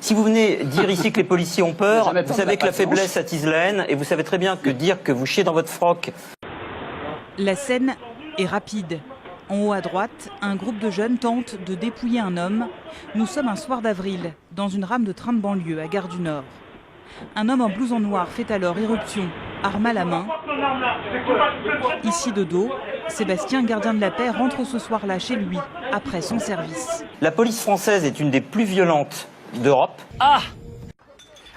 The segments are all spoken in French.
Si vous venez dire ici que les policiers ont peur, vous savez que la faiblesse attise la haine et vous savez très bien que dire que vous chiez dans votre froc. La scène est rapide. En haut à droite, un groupe de jeunes tente de dépouiller un homme. Nous sommes un soir d'avril, dans une rame de train de banlieue à Gare du Nord. Un homme en blouson noir fait alors irruption, arme à la main. Ici de dos, Sébastien, gardien de la paix, rentre ce soir-là chez lui, après son service. La police française est une des plus violentes d'Europe.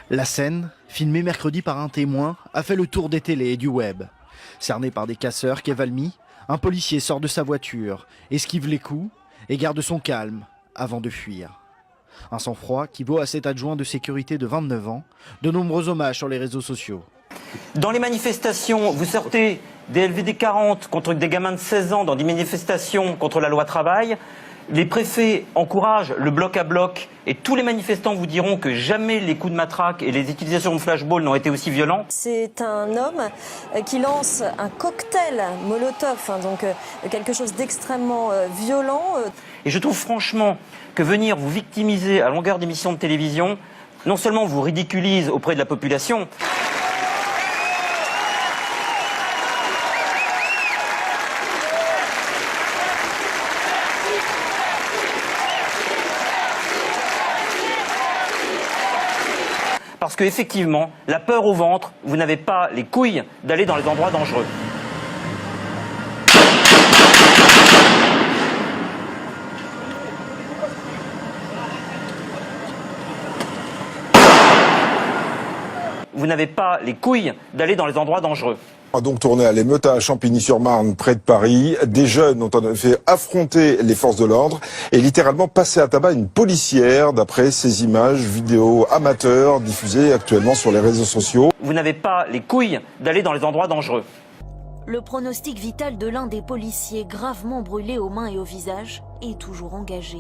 La scène, filmée mercredi par un témoin, a fait le tour des télés et du web. Cerné par des casseurs, Kevalmi, un policier sort de sa voiture, esquive les coups et garde son calme avant de fuir. Un sang-froid qui vaut à cet adjoint de sécurité de 29 ans de nombreux hommages sur les réseaux sociaux. Dans les manifestations, vous sortez des LVD 40 contre des gamins de 16 ans dans des manifestations contre la loi travail. Les préfets encouragent le bloc à bloc et tous les manifestants vous diront que jamais les coups de matraque et les utilisations de flashball n'ont été aussi violents. C'est un homme qui lance un cocktail Molotov, donc quelque chose d'extrêmement violent. Et je trouve franchement que venir vous victimiser à longueur d'émissions de télévision, non seulement vous ridiculise auprès de la population, parce qu'effectivement, la peur au ventre, vous n'avez pas les couilles d'aller dans les endroits dangereux. Vous n'avez pas les couilles d'aller dans les endroits dangereux. On a donc tourné à l'émeute à Champigny-sur-Marne, près de Paris. Des jeunes ont en effet affronté les forces de l'ordre et littéralement passé à tabac une policière, d'après ces images vidéo amateurs diffusées actuellement sur les réseaux sociaux. Vous n'avez pas les couilles d'aller dans les endroits dangereux. Le pronostic vital de l'un des policiers gravement brûlé aux mains et au visage est toujours engagé.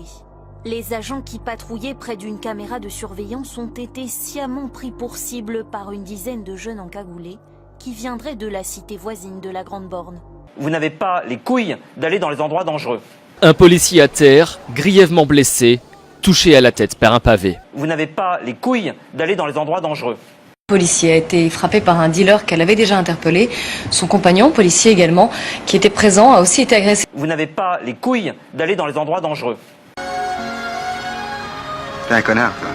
Les agents qui patrouillaient près d'une caméra de surveillance ont été sciemment pris pour cible par une dizaine de jeunes encagoulés qui viendraient de la cité voisine de la Grande Borne. Vous n'avez pas les couilles d'aller dans les endroits dangereux. Un policier à terre, grièvement blessé, touché à la tête par un pavé. Vous n'avez pas les couilles d'aller dans les endroits dangereux. Le policier a été frappé par un dealer qu'elle avait déjà interpellé. Son compagnon, policier également, qui était présent, a aussi été agressé. Vous n'avez pas les couilles d'aller dans les endroits dangereux. T'es un connard, toi.